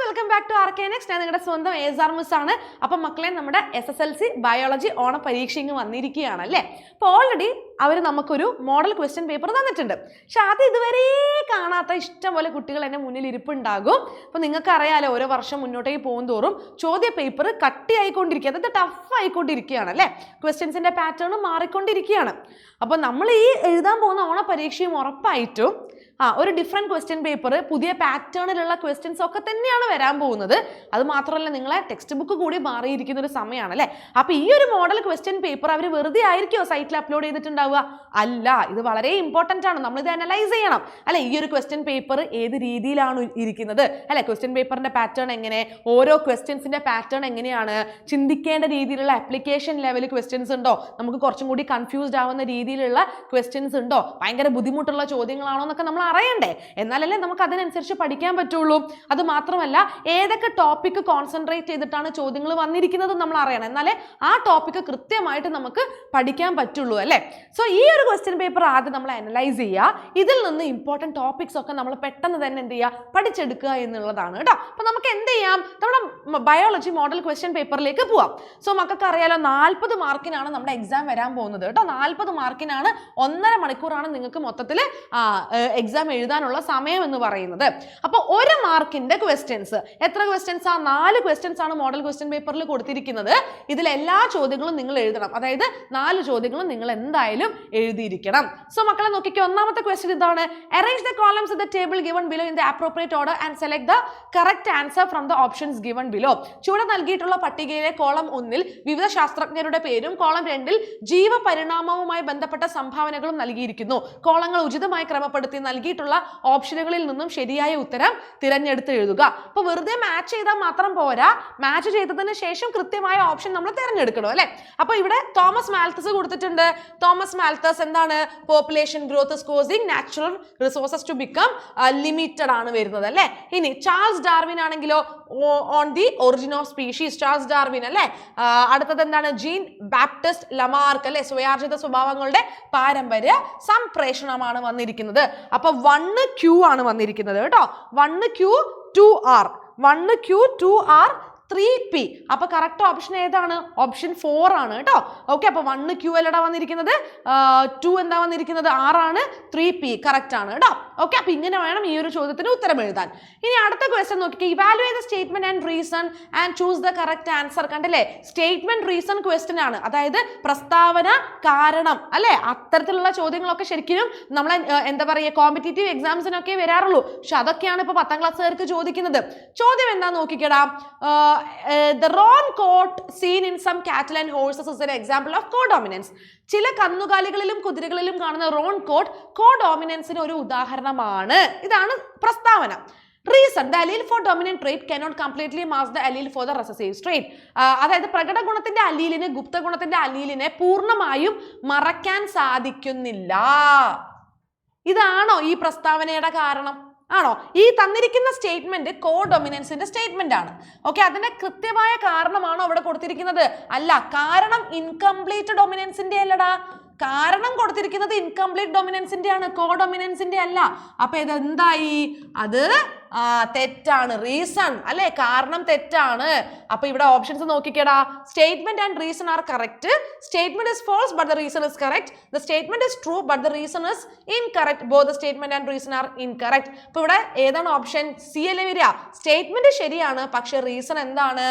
Welcome back to ആർക്കേനെക്സ്. ഞാൻ നിങ്ങളുടെ സ്വന്തം ഏസാർ മിസ് ആണ്. അപ്പം മക്കളെ, നമ്മുടെ SSLC ബയോളജി ഓണ പരീക്ഷ ഇങ്ങ് വന്നിരിക്കുകയാണ് അല്ലേ. അപ്പോൾ ഓൾറെഡി അവർ നമുക്കൊരു മോഡൽ ക്വസ്റ്റ്യൻ പേപ്പർ തന്നിട്ടുണ്ട്. പക്ഷെ അത് ഇതുവരെ കാണാത്ത ഇഷ്ടംപോലെ കുട്ടികൾ എൻ്റെ മുന്നിൽ ഇരിപ്പുണ്ടാകും. അപ്പോൾ നിങ്ങൾക്ക് അറിയാലോ, ഓരോ വർഷം മുന്നോട്ടേക്ക് പോകും തോറും ചോദ്യ പേപ്പർ കട്ടിയായിക്കൊണ്ടിരിക്കുക, അതായത് ടഫ് ആയിക്കൊണ്ടിരിക്കുകയാണ് അല്ലേ. ക്വസ്റ്റ്യൻസിൻ്റെ പാറ്റേൺ മാറിക്കൊണ്ടിരിക്കുകയാണ്. അപ്പോൾ നമ്മൾ ഈ എഴുതാൻ പോകുന്ന ഓണ പരീക്ഷയും ഉറപ്പായിട്ടും ഒരു ഡിഫറെൻറ്റ് ക്വസ്റ്റ്യൻ പേപ്പർ, പുതിയ പാറ്റേണിലുള്ള ക്വസ്റ്റ്യൻസ് ഒക്കെ തന്നെയാണ് വരാൻ പോകുന്നത്. അത് മാത്രമല്ല, നിങ്ങളെ ടെക്സ്റ്റ് ബുക്ക് കൂടി മാറിയിരിക്കുന്ന ഒരു സമയമാണ് അല്ലേ. അപ്പോൾ ഈ ഒരു മോഡൽ ക്വസ്റ്റ്യൻ പേപ്പർ അവർ വെറുതെ ആയിരിക്കുമോ സൈറ്റിൽ അപ്ലോഡ് ചെയ്തിട്ടുണ്ടാവുക? അല്ല, ഇത് വളരെ ഇമ്പോർട്ടൻ്റ് ആണ്. നമ്മളിത് അനലൈസ് ചെയ്യണം അല്ലെ. ഈ ഒരു ക്വസ്റ്റ്യൻ പേപ്പർ ഏത് രീതിയിലാണ് ഇരിക്കുന്നത് അല്ലെ, ക്വസ്റ്റ്യൻ പേപ്പറിൻ്റെ പാറ്റേൺ എങ്ങനെ, ഓരോ ക്വസ്റ്റ്യൻസിൻ്റെ പാറ്റേൺ എങ്ങനെയാണ്, ചിന്തിക്കേണ്ട രീതിയിലുള്ള അപ്ലിക്കേഷൻ ലെവൽ ക്വസ്റ്റ്യൻസ് ഉണ്ടോ, നമുക്ക് കുറച്ചും കൂടി കൺഫ്യൂസ്ഡ് ആവുന്ന രീതിയിലുള്ള ക്വസ്റ്റ്യൻസ് ഉണ്ടോ, ഭയങ്കര ബുദ്ധിമുട്ടുള്ള ചോദ്യങ്ങളാണോ എന്നൊക്കെ നമ്മൾ അറിയണ്ടേ. എന്നാലല്ലേ നമുക്ക് അതിനനുസരിച്ച് പഠിക്കാൻ പറ്റുള്ളൂ. അത് മാത്രമല്ല, ഏതൊക്കെ ടോപ്പിക്ക് കോൺസെൻട്രേറ്റ് ചെയ്തിട്ടാണ് ചോദ്യങ്ങൾ വന്നിരിക്കുന്നത് നമ്മൾ അറിയണം. എന്നാലേ ആ ടോപ്പിക്ക് കൃത്യമായിട്ട് നമുക്ക് പഠിക്കാൻ പറ്റുള്ളൂ അല്ലേ. സോ ഈ ഒരു ക്വസ്റ്റ്യൻ പേപ്പർ ആദ്യം നമ്മൾ അനലൈസ് ചെയ്യുക. ഇതിൽ നിന്ന് ഇമ്പോർട്ടൻറ്റ് ടോപ്പിക്സ് ഒക്കെ നമ്മൾ പെട്ടെന്ന് തന്നെ എന്ത് ചെയ്യുക, പഠിച്ചെടുക്കുക എന്നുള്ളതാണ് കേട്ടോ. അപ്പോൾ നമുക്ക് എന്ത് ചെയ്യാം, നമ്മുടെ ബയോളജി മോഡൽ ക്വസ്റ്റ്യൻ പേപ്പറിലേക്ക് പോവാം. സോ മക്കൾക്ക് അറിയാലോ, 40 മാർക്കിനാണ് നമ്മുടെ എക്സാം വരാൻ പോകുന്നത് കേട്ടോ. 40 മാർക്കിനാണ്, 1.5 മണിക്കൂറാണ് നിങ്ങൾക്ക് മൊത്തത്തിൽ എക്സാം എഴുതാനുള്ള സമയം എന്ന് പറയുന്നത്. അപ്പോൾ 1 മാർക്കിന്റെ ക്വസ്റ്റ്യൻസ്, എത്ര ക്വസ്റ്റ്യൻസ് ആ 4 ക്വസ്റ്റ്യൻസ് ആണ് മോഡൽ ക്വസ്റ്റ്യൻ പേപ്പറിൽ കൊടുത്തിരിക്കുന്നത്. ഇതിൽ എല്ലാ ചോദ്യങ്ങളും നിങ്ങൾ എഴുതണം, അതായത് 4 ചോദ്യങ്ങളും നിങ്ങൾ എന്തായാലും എഴുതിയിരിക്കണം. സോ മക്കളെ നോക്കിക്കോ, ഒന്നാമത്തെ ക്വസ്റ്റ്യൻ ഇതാണ്: arrange the columns in the table given below in the appropriate order and select the correct answer from the options given below. ചുവടെ നൽകിയിട്ടുള്ള പട്ടികയിലെ കോളം 1-ൽ വിവിധ ശാസ്ത്രജ്ഞരുടെ പേരും കോളം 2-ൽ ജീവപരിണാമവുമായി ബന്ധപ്പെട്ട സംഭാവനകളും നൽകിയിരിക്കുന്നു. കോളങ്ങൾ ഉചിതമായി ക്രമപ്പെടുത്തി നൽകിയിട്ടുള്ള ഓപ്ഷനുകളിൽ നിന്നും ശരിയായ ഉത്തരം തിരഞ്ഞെടുത്ത് എഴുതുക. അപ്പോൾ വെറുതെ മാച്ച് ചെയ്താൽ മാത്രം പോരാ, മാച്ച് ചെയ്തതിന് ശേഷം കൃത്യമായ ഓപ്ഷൻ നമ്മൾ തിരഞ്ഞെടുക്കണം അല്ലെ. അപ്പോൾ ഇവിടെ തോമസ് മാൽത്തസ് കൊടുത്തിട്ടുണ്ട്. തോമസ് മാൽത്തസ് എന്താണ്? Population growth is causing natural resources to become limited ആണ് വരുന്നത് അല്ലെ. ഇനി ചാൾസ് ഡാർവിൻ ആണെങ്കിലോ on the origin of species, Charles Darwin അല്ലെ. അടുത്തത് എന്താണ്? ജീൻ ബാപ്റ്റിസ്റ്റ് ലമാർക്ക് അല്ലെ, സ്വയാർജിത സ്വഭാവങ്ങളുടെ പാരമ്പര്യ സംപ്രേഷണമാണ് വന്നിരിക്കുന്നത്. അപ്പൊ 1Q ആണ് വന്നിരിക്കുന്നത് കേട്ടോ. 1Q 2R, 1Q 2R 3P. അപ്പൊ കറക്റ്റ് ഓപ്ഷൻ ഏതാണ്? ഓപ്ഷൻ 4 ആണ് കേട്ടോ. ഓക്കെ, അപ്പൊ 1Q അല്ലടാ വന്നിരിക്കുന്നത്, 2 എന്താ വന്നിരിക്കുന്നത്? R ആണ്, 3P കറക്റ്റ് ആണ് കേട്ടോ. ഓക്കെ, അപ്പൊ ഇങ്ങനെ വേണം ഈ ഒരു ചോദ്യത്തിന് ഉത്തരം എഴുതാൻ. ഇനി അടുത്ത ക്വസ്റ്റ്യൻ നോക്കിക്കേ, evaluate the statement and reason and choose the correct answer. കണ്ടില്ലേ, സ്റ്റേറ്റ്മെന്റ് റീസൺ ക്വസ്റ്റ്യൻ ആണ്, അതായത് പ്രസ്താവന കാരണം അല്ലെ. അത്തരത്തിലുള്ള ചോദ്യങ്ങളൊക്കെ ശരിക്കും നമ്മളെ എന്താ പറയുക, കോമ്പറ്റേറ്റീവ് എക്സാംസിനൊക്കെ വരാറുള്ളൂ. പക്ഷെ അതൊക്കെയാണ് ഇപ്പൊ 10ാം ക്ലാസ്സുകാർക്ക് ചോദിക്കുന്നത്. ചോദ്യം എന്താ നോക്കിക്കടാ. The roan coat seen in some cattle and horses is an example of codominance. ചില കന്നുകാലികളിലും കുതിരകളിലും കാണുന്ന റോൺ കോട്ട് കോഡോമിനൻസിന് ഒരു ഉദാഹരണമാണ്. ഇതാണ് പ്രസ്താവന. Reason: the allele for dominant trait cannot completely mask the allele for the recessive trait. അതായത് പ്രകട ഗുണത്തിന്റെ അല്ലീലിനെ, ഗുപ്ത ഗുണത്തിന്റെ അല്ലീലിനെ പൂർണ്ണമായും മറയ്ക്കാൻ സാധിക്കുന്നില്ല. ഇതാണോ ഈ പ്രസ്താവനയുടെ കാരണം? ആണോ? ഈ തന്നിരിക്കുന്ന സ്റ്റേറ്റ്മെന്റ് കോഡോമിനൻസിന്റെ സ്റ്റേറ്റ്മെന്റ് ആണ്. ഓക്കെ, അതിന്റെ കൃത്യമായ കാരണമാണോ അവിടെ കൊടുത്തിരിക്കുന്നത്? അല്ല, കാരണം ഇൻകംപ്ലീറ്റ് ഡൊമിനൻസിന്റെ അല്ലടാ. കാരണം കൊടുത്തിരിക്കുന്നത് ഇൻകംപ്ലീറ്റ് ഡൊമിനൻസിന്റെ ആണ്, കോഡോമിനൻസിന്റെ അല്ല. അപ്പൊ ഇത് എന്തായി? അത് തെറ്റാണ്. റീസൺ അല്ലെ, കാരണം തെറ്റാണ്. അപ്പൊ ഇവിടെ ഓപ്ഷൻസ് നോക്കിക്കേടാ. Statement and reason are correct. Statement is false but the reason is correct. The statement is true but the reason is incorrect. Both the statement and reason are incorrect. അപ്പൊ ഇവിടെ ഏതാണ് option? C അല്ലേ വരിക. Statement ശരിയാണ്, പക്ഷെ reason എന്താണ്?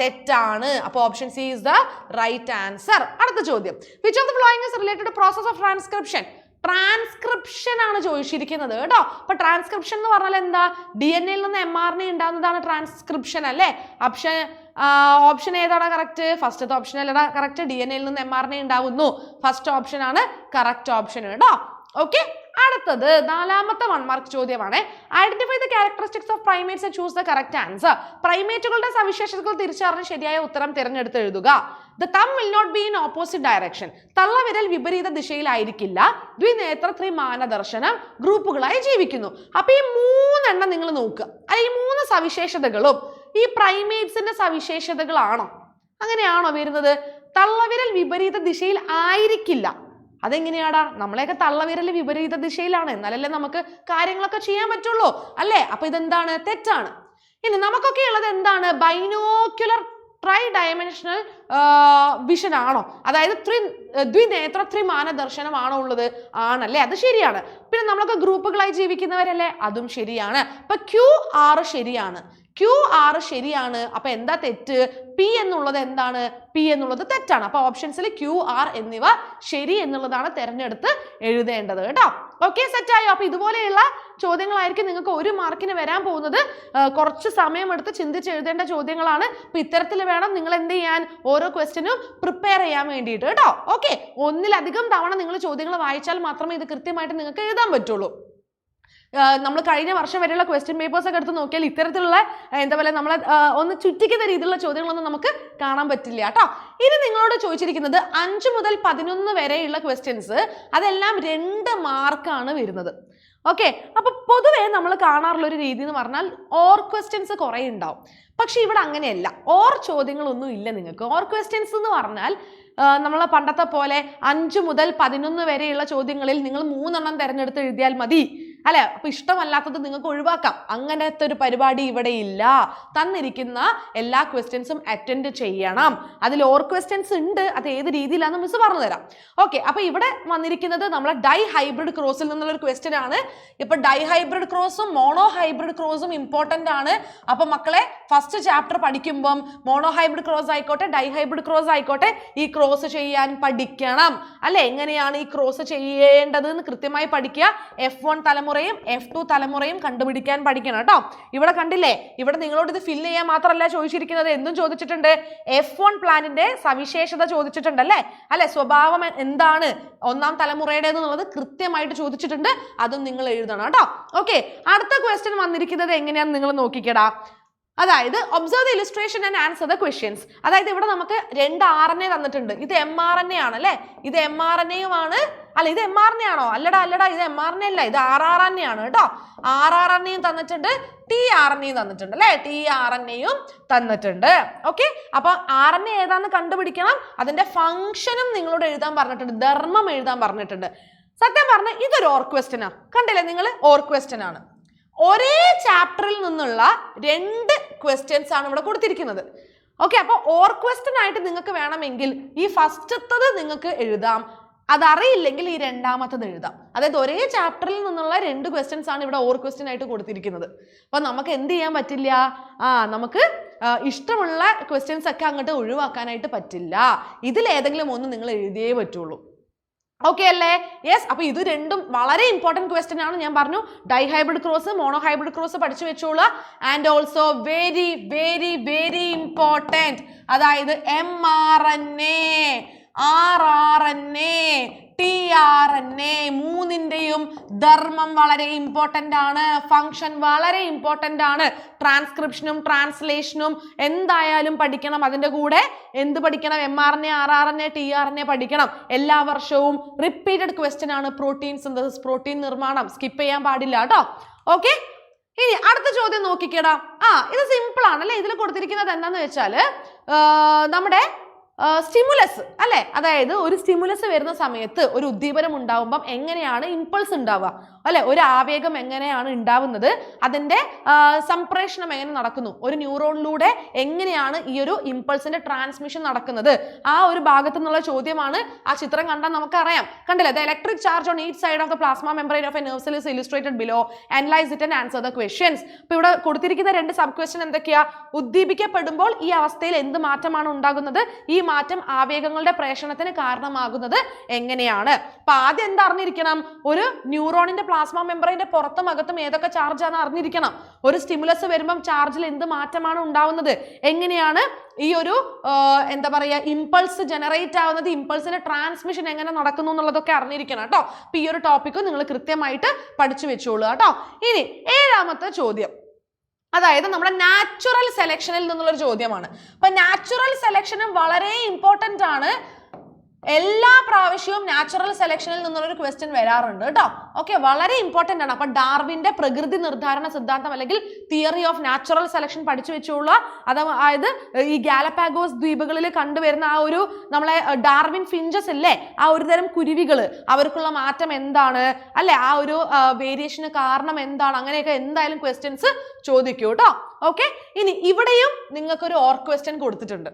തെറ്റാണ്. അപ്പൊ option C is the right answer. അടുത്ത ചോദ്യം, which of the following is related to process of transcription? Transcription ആണ് ചോദിച്ചിരിക്കുന്നത് കേട്ടോ. അപ്പൊ ട്രാൻസ്ക്രിപ്ഷൻ എന്ന് പറഞ്ഞാൽ എന്താ? DNA-യിൽ നിന്ന് mRNA ഉണ്ടാകുന്നതാണ് ട്രാൻസ്ക്രിപ്ഷൻ അല്ലേ. ഓപ്ഷൻ ഏതാണ് കറക്റ്റ്? ഫസ്റ്റത്തെ ഓപ്ഷൻ അല്ലടാ കറക്റ്റ്. DNA-യിൽ നിന്ന് mRNA ഉണ്ടാവുന്നു. ഫസ്റ്റ് ഓപ്ഷൻ ആണ് കറക്റ്റ് ഓപ്ഷൻ കേട്ടോ. ഓക്കെ, അടുത്തത് 4ാമത്തെ 1 മാർക്ക് ചോദ്യമാണ്. Identify the characteristics of primates and choose the correct answer. പ്രൈമേറ്റുകളുടെ സവിശേഷതകൾ തിരിച്ചറിഞ്ഞ് ശരിയായ ഉത്തരം തിരഞ്ഞെടുത്ത് എഴുതുക. The thumb will not be in opposite direction. തള്ളവിരൽ വിപരീത ദിശയിലായിരിക്കില്ല. ദ്വിനേത്ര ത്രിമാനദർശനം ഗ്രൂപ്പുകളായി ജീവിക്കുന്നു. അപ്പൊ ഈ 3 എണ്ണം നിങ്ങൾ നോക്കുക. ഈ 3 സവിശേഷതകളും ഈ പ്രൈമേറ്റ്സിന്റെ സവിശേഷതകളാണോ? അങ്ങനെയാണോ വരുന്നത്? തള്ളവിരൽ വിപരീത ദിശയിൽ ആയിരിക്കില്ല. അതെങ്ങനെയാടാ? നമ്മളെയൊക്കെ തള്ളവിരൽ വിപരീത ദിശയിലാണ്, എന്നാലല്ലേ നമുക്ക് കാര്യങ്ങളൊക്കെ ചെയ്യാൻ പറ്റുള്ളൂ അല്ലേ. അപ്പൊ ഇതെന്താണ്? തെറ്റാണ്. ഇനി നമുക്കൊക്കെ ഉള്ളത് എന്താണ്? ബൈനോക്യുലർ ട്രൈ ഡയമെൻഷണൽ വിഷൻ ആണോ? അതായത് ദ്വിനേത്ര ത്രിമാന ദർശനമാണോ ഉള്ളത്? ആണല്ലേ, അത് ശരിയാണ്. പിന്നെ നമ്മളൊക്കെ ഗ്രൂപ്പുകളായി ജീവിക്കുന്നവരല്ലേ, അതും ശരിയാണ്. അപ്പൊ QR ശരിയാണ്, QR ശരിയാണ്. അപ്പൊ എന്താ തെറ്റ്? P എന്നുള്ളത് എന്താണ്? P എന്നുള്ളത് തെറ്റാണ്. അപ്പൊ ഓപ്ഷൻസിൽ QR എന്നിവ ശരി എന്നുള്ളതാണ് തെരഞ്ഞെടുത്ത് എഴുതേണ്ടത് കേട്ടോ. ഓക്കെ, സെറ്റായോ? അപ്പൊ ഇതുപോലെയുള്ള ചോദ്യങ്ങളായിരിക്കും നിങ്ങൾക്ക് 1 മാർക്കിന് വരാൻ പോകുന്നത്. കുറച്ച് സമയമെടുത്ത് ചിന്തിച്ച് എഴുതേണ്ട ചോദ്യങ്ങളാണ്. അപ്പൊ ഇത്തരത്തിൽ വേണം നിങ്ങൾ എന്ത് ചെയ്യാൻ, ഓരോ ക്വസ്റ്റ്യനും പ്രിപ്പയർ ചെയ്യാൻ വേണ്ടിയിട്ട് കേട്ടോ. ഓക്കെ, ഒന്നിലധികം തവണ നിങ്ങൾ ചോദ്യങ്ങൾ വായിച്ചാൽ മാത്രമേ ഇത് കൃത്യമായിട്ട് നിങ്ങൾക്ക് എഴുതാൻ പറ്റുള്ളൂ. നമ്മൾ കഴിഞ്ഞ വർഷം വരെയുള്ള ക്വസ്റ്റ്യൻ പേപ്പേഴ്സ് ഒക്കെ എടുത്ത് നോക്കിയാൽ ഇത്തരത്തിലുള്ള എന്താ പറയുക നമ്മളെ ഒന്ന് ചുറ്റിക്കുന്ന രീതിയിലുള്ള ചോദ്യങ്ങളൊന്നും നമുക്ക് കാണാൻ പറ്റില്ല കേട്ടോ. ഇനി നിങ്ങളോട് ചോദിച്ചിരിക്കുന്നത് 5 മുതൽ 11 വരെയുള്ള ക്വസ്റ്റ്യൻസ്, അതെല്ലാം 2 മാർക്കാണ് വരുന്നത്. ഓക്കെ, അപ്പൊ പൊതുവേ നമ്മൾ കാണാറുള്ള ഒരു രീതി എന്ന് പറഞ്ഞാൽ ഓർ ക്വസ്റ്റ്യൻസ് കുറേ ഉണ്ടാവും. പക്ഷെ ഇവിടെ അങ്ങനെയല്ല, ഓർ ചോദ്യങ്ങളൊന്നും ഇല്ല നിങ്ങൾക്ക്. ഓർ ക്വസ്റ്റ്യൻസ് എന്ന് പറഞ്ഞാൽ നമ്മൾ പണ്ടത്തെ പോലെ 5 മുതൽ 11 വരെയുള്ള ചോദ്യങ്ങളിൽ നിങ്ങൾ 3 എണ്ണം തിരഞ്ഞെടുത്ത് എഴുതിയാൽ മതി അല്ലെ, അപ്പൊ ഇഷ്ടമല്ലാത്തത് നിങ്ങൾക്ക് ഒഴിവാക്കാം. അങ്ങനത്തെ ഒരു പരിപാടി ഇവിടെ ഇല്ല. തന്നിരിക്കുന്ന എല്ലാ ക്വസ്റ്റ്യൻസും അറ്റൻഡ് ചെയ്യണം. അതിൽ ഓർ ക്വസ്റ്റ്യൻസ് ഉണ്ട്, അത് ഏത് രീതിയിലാണെന്ന് മിസ് പറഞ്ഞു തരാം. ഓക്കെ, അപ്പൊ ഇവിടെ വന്നിരിക്കുന്നത് നമ്മളെ ഡൈ ഹൈബ്രിഡ് ക്രോസിൽ നിന്നുള്ള ഒരു ക്വസ്റ്റ്യൻ ആണ്. ഇപ്പൊ ഡൈ ഹൈബ്രിഡ് ക്രോസും മോണോ ഹൈബ്രിഡ് ക്രോസും ഇമ്പോർട്ടന്റ് ആണ്. അപ്പൊ മക്കളെ ഫസ്റ്റ് ചാപ്റ്റർ പഠിക്കുമ്പം മോണോ ഹൈബ്രിഡ് ക്രോസ് ആയിക്കോട്ടെ ഡൈ ഹൈബ്രിഡ് ക്രോസ് ആയിക്കോട്ടെ ഈ ക്രോസ് ചെയ്യാൻ പഠിക്കണം അല്ലെ. എങ്ങനെയാണ് ഈ ക്രോസ് ചെയ്യേണ്ടത് എന്ന് കൃത്യമായി പഠിക്കുക. F1 തലമുറയും F2 തലമുറയും കണ്ടുപിടിക്കാൻ പഠിക്കണം കേട്ടോ. ഇവിടെ കണ്ടില്ലേ, ഇവിടെ നിങ്ങളോട് ഇത് ഫില്ല് ചെയ്യാൻ മാത്രമല്ല ചോദിച്ചിരിക്കുന്നത്, എന്തും ചോദിച്ചിട്ടുണ്ട്. F1 പ്ലാനിന്റെ സവിശേഷത ചോദിച്ചിട്ടുണ്ട് അല്ലെ, സ്വഭാവം എന്താണ് 1ാം തലമുറയുടെ എന്നുള്ളത് കൃത്യമായിട്ട് ചോദിച്ചിട്ടുണ്ട്. അതും നിങ്ങൾ എഴുതണം കേട്ടോ. ഓക്കെ, അടുത്ത ക്വസ്റ്റ്യൻ വന്നിരിക്കുന്നത് എങ്ങനെയാണെന്ന് നിങ്ങൾ നോക്കിക്കടാ. അതായത് observe the illustration and answer the questions. അതായത് ഇവിടെ നമുക്ക് 2 RNA തന്നിട്ടുണ്ട്. ഇത് mRNA ആണ് അല്ലെ, ഇത് mRNA-യുമാണ്. അല്ല, ഇത് mRNA ആണോ? അല്ലടാ, ഇത് mRNA അല്ല, ഇത് rRNA ആണ് കേട്ടോ. rRNA-യും തന്നിട്ടുണ്ട്, tRNA-യും തന്നിട്ടുണ്ട് അല്ലെ, tRNA-യും തന്നിട്ടുണ്ട്. ഓക്കെ, അപ്പൊ RNA ഏതാന്ന് കണ്ടുപിടിക്കണം. അതിന്റെ ഫംഗ്ഷനും നിങ്ങളോട് എഴുതാൻ പറഞ്ഞിട്ടുണ്ട്, ധർമ്മം എഴുതാൻ പറഞ്ഞിട്ടുണ്ട്. സത്യം പറഞ്ഞാൽ ഇതൊരു ഓർ ക്വസ്റ്റ്യനാ. കണ്ടില്ലേ നിങ്ങൾ, ഓർ ക്വസ്റ്റ്യൻ ആണ്. ഒരേ ചാപ്റ്ററിൽ നിന്നുള്ള 2 ക്വസ്റ്റ്യൻസ് ആണ് ഇവിടെ കൊടുത്തിരിക്കുന്നത്. ഓക്കെ, അപ്പൊ ഓർ ക്വസ്റ്റ്യൻ ആയിട്ട് നിങ്ങൾക്ക് വേണമെങ്കിൽ ഈ ഫസ്റ്റത്തത് നിങ്ങൾക്ക് എഴുതാം, അതറിയില്ലെങ്കിൽ ഈ 2ാമത്തത് എഴുതാം. അതായത് ഒരേ ചാപ്റ്ററിൽ നിന്നുള്ള 2 ക്വസ്റ്റ്യൻസ് ആണ് ഇവിടെ ഓർ ക്വസ്റ്റ്യൻ ആയിട്ട് കൊടുത്തിരിക്കുന്നത്. അപ്പൊ നമുക്ക് എന്ത് ചെയ്യാൻ പറ്റില്ല, നമുക്ക് ഇഷ്ടമുള്ള ക്വസ്റ്റ്യൻസ് ഒക്കെ അങ്ങോട്ട് ഒഴിവാക്കാനായിട്ട് പറ്റില്ല. ഇതിലേതെങ്കിലും ഒന്ന് നിങ്ങൾ എഴുതിയേ പറ്റുള്ളൂ. ഓക്കെ അല്ലേ? യെസ്. അപ്പൊ ഇത് 2ഉം വളരെ ഇമ്പോർട്ടന്റ് ക്വസ്റ്റ്യൻ ആണ്. ഞാൻ പറഞ്ഞു dihybrid cross monohybrid cross പഠിച്ചു വെച്ചോളൂ. And also very very very important, അതായത് mRNA rRNA tRNA മൂന്നിന്റെയും ധർമ്മം വളരെ ഇമ്പോർട്ടന്റ് ആണ്, ഫംഗ്ഷൻ വളരെ ഇമ്പോർട്ടന്റ് ആണ്. ട്രാൻസ്ക്രിപ്ഷനും ട്രാൻസ്ലേഷനും എന്തായാലും പഠിക്കണം. അതിന്റെ കൂടെ എന്ത് പഠിക്കണം? mRNA rRNA tRNA പഠിക്കണം. എല്ലാ വർഷവും റിപ്പീറ്റഡ് ക്വസ്റ്റ്യൻ ആണ് പ്രോട്ടീൻ സിന്തസിസ്, പ്രോട്ടീൻ നിർമ്മാണം. സ്കിപ്പ് ചെയ്യാൻ പാടില്ല കേട്ടോ. ഓക്കെ, ഇനി അടുത്ത ചോദ്യം നോക്കിക്കേടാ. ഇത് സിമ്പിൾ ആണ് അല്ലെ. ഇതിൽ കൊടുത്തിരിക്കുന്നത് എന്താന്ന് വെച്ചാല് നമ്മുടെ സ്റ്റിമുലസ് അല്ലെ, അതായത് ഒരു സ്റ്റിമുലസ് വരുന്ന സമയത്ത് ഒരു ഉദ്ദീപനം ഉണ്ടാവുമ്പം എങ്ങനെയാണ് ഇമ്പൾസ് ഉണ്ടാവുക അല്ലെ, ഒരു ആവേഗം എങ്ങനെയാണ് ഉണ്ടാവുന്നത്, അതിന്റെ സംപ്രേഷണം എങ്ങനെ നടക്കുന്നു, ഒരു ന്യൂറോണിലൂടെ എങ്ങനെയാണ് ഈ ഒരു ഇമ്പൾസിന്റെ ട്രാൻസ്മിഷൻ നടക്കുന്നത്, ആ ഒരു ഭാഗത്തു നിന്നുള്ള ചോദ്യമാണ്. ആ ചിത്രം കണ്ടാൽ നമുക്കറിയാം. കണ്ടില്ലേ, the electric charge on each side of the plasma membrane of A nerve cell is illustrated below, analyse it and answer the questions. അപ്പൊ ഇവിടെ കൊടുത്തിരിക്കുന്ന 2 സബ് ക്വസ്റ്റ്യൻ എന്തൊക്കെയാ? ഉദ്ദീപിക്കപ്പെടുമ്പോൾ ഈ അവസ്ഥയിൽ എന്ത് മാറ്റമാണ് ഉണ്ടാകുന്നത്, ഈ മാറ്റം ആവേഗങ്ങളുടെ പ്രേഷണത്തിന് കാരണമാകുന്നത് എങ്ങനെയാണ്. അപ്പൊ ആദ്യം എന്താ അറിഞ്ഞിരിക്കണം? ഒരു ന്യൂറോണിന്റെ പ്ലാസ്മ മെംബ്രെയിന്റെ പുറത്തും അകത്തും ഏതൊക്കെ ചാർജ് ആണ് അറിഞ്ഞിരിക്കണം. ഒരു സ്റ്റിമുലസ് വരുമ്പം ചാർജിൽ എന്ത് മാറ്റമാണ് ഉണ്ടാവുന്നത്, എങ്ങനെയാണ് ഈ ഒരു എന്താ പറയാ ഇമ്പൾസ് ജനറേറ്റ് ആവുന്നത്, ഇമ്പൾസിന്റെ ട്രാൻസ്മിഷൻ എങ്ങനെ നടക്കുന്നു എന്നുള്ളതൊക്കെ അറിഞ്ഞിരിക്കണം കേട്ടോ. അപ്പൊ ഈ ഒരു ടോപ്പിക്ക് നിങ്ങൾ കൃത്യമായിട്ട് പഠിച്ചു വെച്ചോളൂ കേട്ടോ. ഇനി 7ാമത്തെ ചോദ്യം, അതായത് നമ്മുടെ നാച്ചുറൽ സെലക്ഷനിൽ നിന്നുള്ളൊരു ചോദ്യമാണ്. അപ്പൊ നാച്ചുറൽ സെലക്ഷനും വളരെ ഇമ്പോർട്ടന്റ് ആണ്. എല്ലാ പ്രാവശ്യവും നാച്ചുറൽ സെലക്ഷനിൽ നിന്നുള്ളൊരു ക്വസ്റ്റ്യൻ വരാറുണ്ട് കേട്ടോ. ഓക്കെ, വളരെ ഇമ്പോർട്ടൻ്റ് ആണ്. അപ്പൊ ഡാർവിന്റെ പ്രകൃതി നിർദ്ധാരണ സിദ്ധാന്തം അല്ലെങ്കിൽ തിയറി ഓഫ് നാച്ചുറൽ സെലക്ഷൻ പഠിച്ചു വെച്ചോളൂ. അതായത് ഈ ഗാലപ്പാഗോസ് ദ്വീപുകളിൽ കണ്ടുവരുന്ന ആ ഒരു നമ്മളെ ഡാർവിൻ ഫിഞ്ചസ് ഇല്ലേ, ആ ഒരു തരം കുരുവികൾ, അവർക്കുള്ള മാറ്റം എന്താണ് അല്ലെ, ആ ഒരു വേരിയേഷന് കാരണം എന്താണ്, അങ്ങനെയൊക്കെ എന്തായാലും ക്വസ്റ്റ്യൻസ് ചോദിക്കൂ കേട്ടോ. ഓക്കെ, ഇനി ഇവിടെയും നിങ്ങൾക്കൊരു ഓർ ക്വസ്റ്റ്യൻ കൊടുത്തിട്ടുണ്ട്.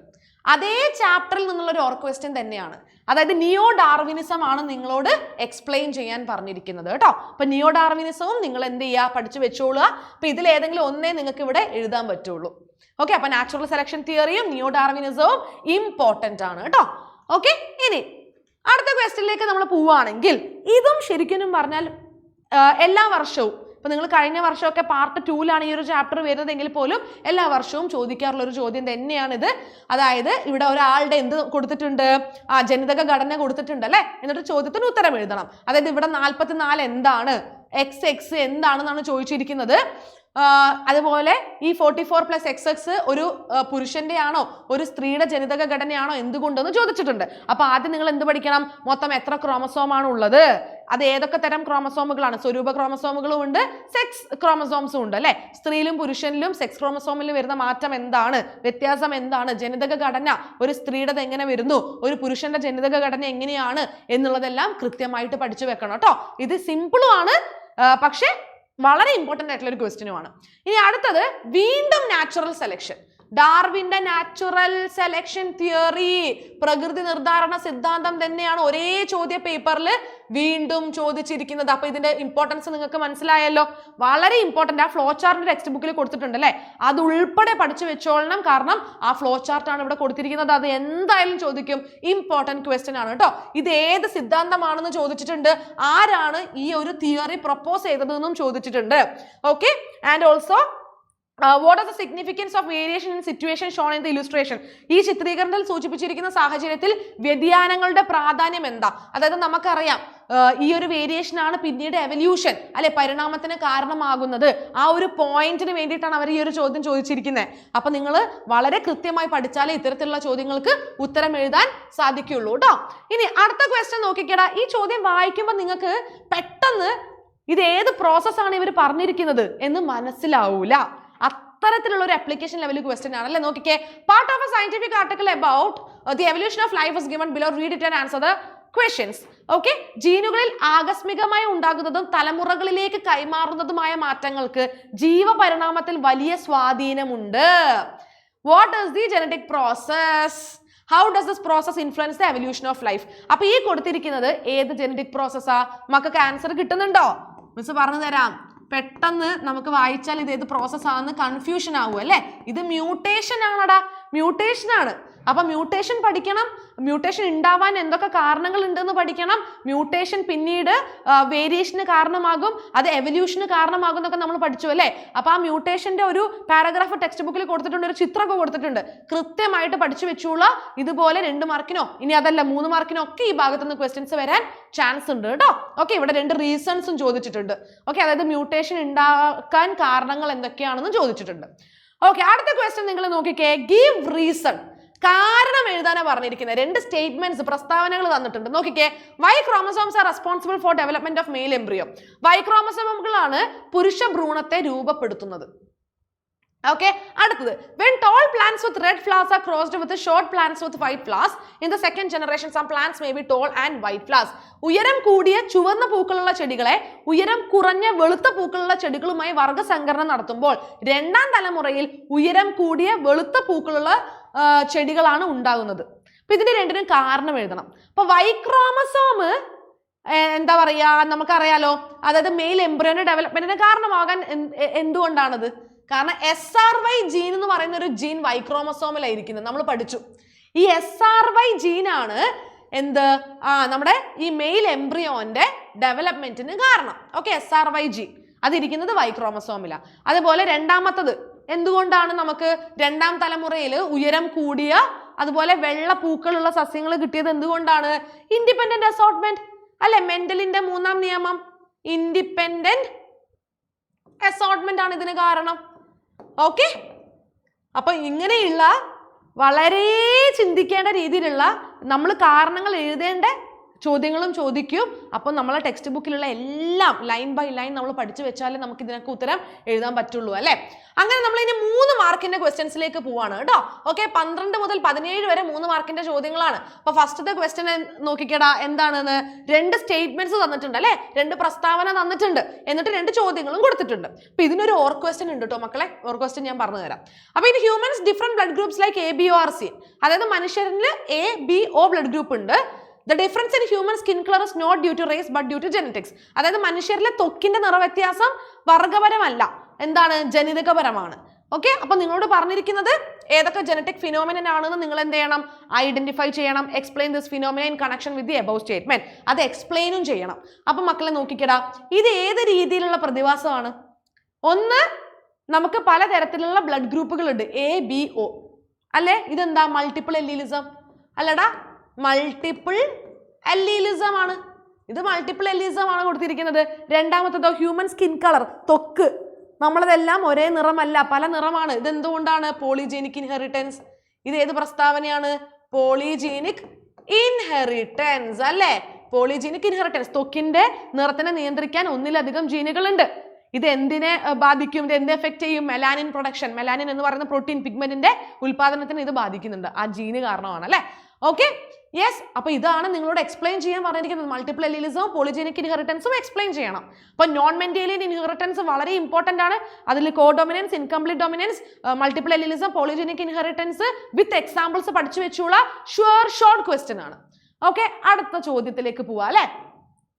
അതേ ചാപ്റ്ററിൽ നിന്നുള്ള ഒരു ഓർ ക്വസ്റ്റ്യൻ തന്നെയാണ്. അതായത് നിയോ ഡാർവിനിസം ആണ് നിങ്ങളോട് എക്സ്പ്ലെയിൻ ചെയ്യാൻ പറഞ്ഞിരിക്കുന്നത് കേട്ടോ. അപ്പൊ നിയോ ഡാർവിനിസവും നിങ്ങൾ എന്ത് ചെയ്യുക, പഠിച്ചു വെച്ചോളുക. അപ്പൊ ഇതിൽ ഏതെങ്കിലും ഒന്നേ നിങ്ങൾക്ക് ഇവിടെ എഴുതാൻ പറ്റുള്ളൂ. ഓക്കെ, അപ്പൊ നാച്ചുറൽ സെലക്ഷൻ തിയറിയും നിയോ ഡാർവിനിസവും ഇമ്പോർട്ടൻ്റ് ആണ് കേട്ടോ. ഓക്കെ, ഇനി അടുത്ത ക്വസ്റ്റ്യനിലേക്ക് നമ്മൾ പോവുകയാണെങ്കിൽ ഇതും ശരിക്കും പറഞ്ഞാൽ എല്ലാ വർഷവും, ഇപ്പൊ നിങ്ങൾ കഴിഞ്ഞ വർഷമൊക്കെ പാർട്ട് 2ലാണ് ഈ ഒരു ചാപ്റ്റർ വരുന്നതെങ്കിൽ പോലും എല്ലാ വർഷവും ചോദിക്കാറുള്ള ഒരു ചോദ്യം തന്നെയാണിത്. അതായത് ഇവിടെ ഒരാളുടെ എന്ത് കൊടുത്തിട്ടുണ്ട്, ജനിതക ഘടന കൊടുത്തിട്ടുണ്ട് അല്ലെ, എന്നിട്ട് ചോദ്യത്തിന് ഉത്തരം എഴുതണം. അതായത് ഇവിടെ 44 എന്താണ്, XX എന്താണെന്നാണ് ചോദിച്ചിരിക്കുന്നത്. അതുപോലെ ഈ 44 + XX ഒരു പുരുഷന്റെ ആണോ ഒരു സ്ത്രീയുടെ ജനിതക ഘടനയാണോ എന്തുകൊണ്ടെന്ന് ചോദിച്ചിട്ടുണ്ട്. അപ്പൊ ആദ്യം നിങ്ങൾ എന്ത് പഠിക്കണം, മൊത്തം എത്ര ക്രോമസോം ആണ് ഉള്ളത്, അത് ഏതൊക്കെ തരം ക്രോമസോമുകളാണ്, സ്വരൂപ ക്രോമസോമുകളും ഉണ്ട്, സെക്സ് ക്രോമസോംസും ഉണ്ട് അല്ലെ. സ്ത്രീയിലും പുരുഷനിലും സെക്സ് ക്രോമസോമിലും വരുന്ന മാറ്റം എന്താണ്, വ്യത്യാസം എന്താണ്, ജനിതക ഘടന ഒരു സ്ത്രീയുടെ എങ്ങനെ വരുന്നു, ഒരു പുരുഷന്റെ ജനിതക ഘടന എങ്ങനെയാണ് എന്നുള്ളതെല്ലാം കൃത്യമായിട്ട് പഠിച്ചു വെക്കണം കേട്ടോ. ഇത് സിമ്പിളും ആണ്, പക്ഷെ വളരെ ഇമ്പോർട്ടൻ്റ് ആയിട്ടുള്ള ഒരു ക്വസ്റ്റ്യനുമാണ്. ഇനി അടുത്തത് വീണ്ടും നാച്ചുറൽ സെലക്ഷൻ. ഡാർവിന്റെ നാച്ചുറൽ സെലക്ഷൻ തിയറി, പ്രകൃതി നിർദ്ധാരണ സിദ്ധാന്തം തന്നെയാണ് ഒരേ ചോദ്യ പേപ്പറിൽ വീണ്ടും ചോദിച്ചിരിക്കുന്നത്. അപ്പൊ ഇതിന്റെ ഇമ്പോർട്ടൻസ് നിങ്ങൾക്ക് മനസ്സിലായല്ലോ, വളരെ ഇമ്പോർട്ടൻ്റ്. ആ ഫ്ലോ ചാർട്ടിന്റെ ടെക്സ്റ്റ് ബുക്കിൽ കൊടുത്തിട്ടുണ്ട് അല്ലെ, അത് ഉൾപ്പെടെ പഠിച്ചു വെച്ചോളണം. കാരണം ആ ഫ്ലോ ചാർട്ടാണ് ഇവിടെ കൊടുത്തിരിക്കുന്നത്, അത് എന്തായാലും ചോദിക്കും, ഇമ്പോർട്ടൻറ്റ് ക്വസ്റ്റ്യൻ ആണ് കേട്ടോ. ഇത് ഏത് സിദ്ധാന്തമാണെന്ന് ചോദിച്ചിട്ടുണ്ട്, ആരാണ് ഈ ഒരു തിയറി പ്രൊപ്പോസ് ചെയ്തതെന്നും ചോദിച്ചിട്ടുണ്ട്. Okay, and also what is the significance of variation in situation shown in the illustration? ഈ ചിത്രീകരണത്തിൽ സൂചിപ്പിച്ചിരിക്കുന്ന സാഹചര്യത്തിൽ വ്യതിയാനങ്ങളുടെ പ്രാധാന്യം എന്താ? അതായത് നമുക്കറിയാം ഈ ഒരു വേരിയേഷൻ ആണ് പിന്നീട് എവല്യൂഷൻ അല്ലെ, പരിണാമത്തിന് കാരണമാകുന്നത്. ആ ഒരു പോയിന്റിന് വേണ്ടിയിട്ടാണ് അവർ ഈ ഒരു ചോദ്യം ചോദിച്ചിരിക്കുന്നത്. അപ്പൊ നിങ്ങൾ വളരെ കൃത്യമായി പഠിച്ചാലേ ഇത്തരത്തിലുള്ള ചോദ്യങ്ങൾക്ക് ഉത്തരം എഴുതാൻ സാധിക്കുള്ളൂ കേട്ടോ. ഇനി അടുത്ത ക്വസ്റ്റ്യൻ നോക്കിക്കേടാ. ഈ ചോദ്യം വായിക്കുമ്പോൾ നിങ്ങൾക്ക് പെട്ടെന്ന് ഇത് ഏത് പ്രോസസ്സാണ് ഇവർ പറഞ്ഞിരിക്കുന്നത് എന്ന് മനസ്സിലാവൂല. അത്തരത്തിലുള്ള ഒരു അപ്ലിക്കേഷൻ ലെവൽ ക്വസ്റ്റ്യൻ ആണ് അല്ലേ. നോക്കിക്കേ, part of a scientific article about the evolution of life is given below, read it and answer the questions. Okay, ജീനുകളിൽ ആകസ്മികമായി ഉണ്ടാകുന്നതും തലമുറകളിലേക്ക് കൈമാറുന്നതുമായ മാറ്റങ്ങൾക്ക് ജീവപരിണാമത്തിൽ വലിയ സ്വാധീനമുണ്ട്. What is the genetic process? How does this process influence the evolution of life? അപ്പൊ ഈ കൊടുത്തിരിക്കുന്നത് ഏത് ജനറ്റിക് പ്രോസസ്സാ? മക്കൾക്ക് ആൻസർ കിട്ടുന്നുണ്ടോ? മിസ് പറഞ്ഞു തരാം. പെട്ടെന്ന് നമുക്ക് വായിച്ചാൽ ഇത് ഏത് പ്രോസസ് ആണെന്ന് കൺഫ്യൂഷൻ ആവും അല്ലെ. ഇത് മ്യൂട്ടേഷൻ ആണടാ, മ്യൂട്ടേഷൻ ആണ്. അപ്പൊ മ്യൂട്ടേഷൻ പഠിക്കണം, മ്യൂട്ടേഷൻ ഉണ്ടാവാൻ എന്തൊക്കെ കാരണങ്ങൾ ഉണ്ടെന്ന് പഠിക്കണം. മ്യൂട്ടേഷൻ പിന്നീട് വേരിയേഷന് കാരണമാകും, അത് എവല്യൂഷന് കാരണമാകും എന്നൊക്കെ നമ്മൾ പഠിച്ചു അല്ലേ. അപ്പൊ ആ മ്യൂട്ടേഷന്റെ ഒരു പാരഗ്രാഫ് ടെക്സ്റ്റ് ബുക്കിൽ കൊടുത്തിട്ടുണ്ട്, ഒരു ചിത്രമൊക്കെ കൊടുത്തിട്ടുണ്ട്. കൃത്യമായിട്ട് പഠിച്ചു വെച്ചുള്ള ഇതുപോലെ 2 മാർക്കിനോ ഇനി അതല്ല 3 മാർക്കിനോ ഒക്കെ ഈ ഭാഗത്തുനിന്ന് ക്വസ്റ്റ്യൻസ് വരാൻ ചാൻസ് ഉണ്ട് കേട്ടോ. ഓക്കെ, ഇവിടെ 2 റീസൺസും ചോദിച്ചിട്ടുണ്ട്. ഓക്കെ, അതായത് മ്യൂട്ടേഷൻ ഉണ്ടാക്കാൻ കാരണങ്ങൾ എന്തൊക്കെയാണെന്ന് ചോദിച്ചിട്ടുണ്ട്. ഓക്കെ, അടുത്ത ക്വസ്റ്റ്യൻ നിങ്ങൾ നോക്കിക്കേ. ഗീവ് റീസൺ, കാരണം എഴുതാനാണ് പറഞ്ഞിരിക്കുന്നത്. 2 സ്റ്റേറ്റ്മെന്റ്സ്, പ്രസ്താവനകൾ തന്നിട്ടുണ്ട്. നോക്കിക്കേ, Y chromosomes are responsible for development of male embryo. Y ക്രോമസോമുകളാണ് പുരുഷ ഭ്രൂണത്തെ രൂപപ്പെടുത്തുന്നത്. Okay, അടുത്തത് when tall plants with red flowers are crossed with short plants with white flowers in the second generation some plants may be tall and white flowers. ഉയരം കൂടിയ ചുവന്ന പൂക്കളുള്ള ചെടികളെ ഉയരം കുറഞ്ഞ വെളുത്ത പൂക്കളുള്ള ചെടികളുമായി വർഗ്ഗസങ്കരണം നടത്തുമ്പോൾ രണ്ടാം തലമുറയിൽ ഉയരം കൂടിയ വെളുത്ത പൂക്കളുള്ള ചെടികളാണ് ഉണ്ടാകുന്നത്. അപ്പൊ ഇതിന്റെ രണ്ടിനും കാരണം എഴുതണം. അപ്പൊ വൈക്രോമസോം എന്താ പറയാ, നമുക്കറിയാലോ, അതായത് മെയിൽ എംബ്രിയോന്റെ ഡെവലപ്മെന്റിന് കാരണമാകാൻ എന്തുകൊണ്ടാണത്? കാരണം SRY ജീൻ എന്ന് പറയുന്ന ഒരു ജീൻ വൈക്രോമസോമിലായിരിക്കുന്നത് നമ്മൾ പഠിച്ചു. ഈ SRY ജീനാണ് എന്ത് നമ്മുടെ ഈ മെയിൽ എംബ്രിയോന്റെ ഡെവലപ്മെന്റിന് കാരണം. ഓക്കെ, SRY ജീൻ അതിരിക്കുന്നത് വൈക്രോമസോമിലാണ്. അതുപോലെ രണ്ടാമത്തത് എന്തുകൊണ്ടാണ് നമുക്ക് രണ്ടാം തലമുറയിൽ ഉയരം കൂടിയ അതുപോലെ വെള്ള പൂക്കളുള്ള സസ്യങ്ങൾ കിട്ടിയത്? എന്തുകൊണ്ടാണ്? ഇൻഡിപെൻഡന്റ് അസോർട്ട്മെന്റ് അല്ലെ, മെന്റലിന്റെ 3ാം നിയമം. ഇൻഡിപെൻഡന്റ് അസോർട്ട്മെന്റ് ആണ് ഇതിന് കാരണം. ഓക്കെ, അപ്പൊ ഇങ്ങനെയുള്ള വളരെ ചിന്തിക്കേണ്ട രീതിയിലുള്ള നമ്മൾ കാരണങ്ങൾ എഴുതേണ്ട ചോദ്യങ്ങളും ചോദിക്കും. അപ്പോൾ നമ്മളെ ടെക്സ്റ്റ് ബുക്കിലുള്ള എല്ലാം ലൈൻ ബൈ ലൈൻ നമ്മൾ പഠിച്ചു വെച്ചാലേ നമുക്ക് ഇതിനൊക്കെ ഉത്തരം എഴുതാൻ പറ്റുള്ളൂ അല്ലേ. അങ്ങനെ നമ്മൾ ഇനി 3 മാർക്കിന്റെ ക്വസ്റ്റ്യൻസിലേക്ക് പോവാണ് കേട്ടോ. ഓക്കെ, 12 മുതൽ 17 വരെ 3 മാർക്കിന്റെ ചോദ്യങ്ങളാണ്. അപ്പൊ ഫസ്റ്റത്തെ ക്വസ്റ്റ്യൻ നോക്കിക്കേടാ എന്താണെന്ന്. 2 സ്റ്റേറ്റ്മെന്റ്സ് തന്നിട്ടുണ്ട് അല്ലെ, 2 പ്രസ്താവന തന്നിട്ടുണ്ട്, എന്നിട്ട് 2 ചോദ്യങ്ങളും കൊടുത്തിട്ടുണ്ട്. അപ്പൊ ഇതിനൊരു ഓർ ക്വസ്റ്റ്യൻ ഉണ്ട് കേട്ടോ മക്കളെ. ഓർ ക്വസ്റ്റ്യൻ ഞാൻ പറഞ്ഞു തരാം. അപ്പൊ in humans different blood groups like A, B, O or C. അതായത് മനുഷ്യരിൽ A, B, O blood group ഉണ്ട്. The difference in human skin color is not due to race but due to genetics. അതായത് മനുഷ്യരിലെ ത്വക്കിന്റെ നിറവ്യത്യാസം വർഗപരമല്ല, എന്താണ്, ജനിതകപരമാണ്. Okay, അപ്പൊ നിങ്ങളോട് പറഞ്ഞിരിക്കുന്നത് ഏതൊക്കെ genetic phenomenon ആണെന്ന് നിങ്ങൾ എന്ത് ചെയ്യണം, ഐഡന്റിഫൈ ചെയ്യണം. Explain this phenomena in connection with the above statement. അത് എക്സ്പ്ലെയിനും ചെയ്യണം. അപ്പൊ മക്കളെ നോക്കിക്കടാ, ഇത് ഏത് രീതിയിലുള്ള പ്രതിഭാസമാണ്? ഒന്ന്, നമുക്ക് പലതരത്തിലുള്ള ബ്ലഡ് ഗ്രൂപ്പുകൾ ഉണ്ട്, A, B, O അല്ലെ. ഇതെന്താ, മൾട്ടിപ്പിൾ എല്ലീലിസം അല്ലടാ, മൾട്ടിപ്പിൾ എല്ലീലിസം ആണ്. ഇത് മൾട്ടിപ്പിൾ എല്ലീലിസം ആണ് കൊടുത്തിരിക്കുന്നത്. രണ്ടാമത്തേതോ ഹ്യൂമൻ സ്കിൻ കളർ, ത്വക്ക്, നമ്മളതെല്ലാം ഒരേ നിറമല്ല, പല നിറമാണ്. ഇതെന്തുകൊണ്ടാണ്? Polygenic inheritance. ഇത് ഏത് പ്രസ്താവനയാണ്? പോളിജീനിക് ഇൻഹെറിറ്റൻസ് അല്ലേ. പോളിജീനിക് ഇൻഹെറിറ്റൻസ്, ത്വക്കിന്റെ നിറത്തിനെ നിയന്ത്രിക്കാൻ ഒന്നിലധികം ജീനുകളുണ്ട്. ഇത് എന്തിനെ ബാധിക്കും, ഇത് എന്ത് എഫക്ട് ചെയ്യും? Melanin production. മെലാനിൻ എന്ന് പറയുന്ന പ്രോട്ടീൻ പിഗ്മെന്റിന്റെ ഉൽപാദനത്തിന് ഇത് ബാധിക്കുന്നുണ്ട്, ആ ജീന് കാരണമാണ് അല്ലെ. Okay, yes. അപ്പൊ ഇതാണ് നിങ്ങളോട് എക്സ്പ്ലെയിൻ ചെയ്യാൻ പറഞ്ഞിരിക്കുന്നത്. മൾട്ടിപ്പിൾ എല്ലീലിസവും പോളിജീനിക് ഇൻഹെറിറ്റൻസും എക്സ്പ്ലെയിൻ ചെയ്യണം. അപ്പൊ നോൺ മെന്റേലിയൻ ഇൻഹെറിറ്റൻസ് വളരെ ഇമ്പോർട്ടന്റ് ആണ്. അതിൽ codominance, incomplete dominance, multiple allelism, polygenic inheritance with examples പഠിച്ചു വെച്ചുള്ള ഷുവർ ഷോർട്ട് ക്വസ്റ്റ്യൻ ആണ്. ഓക്കെ, അടുത്ത ചോദ്യത്തിലേക്ക് പോവാ അല്ലെ.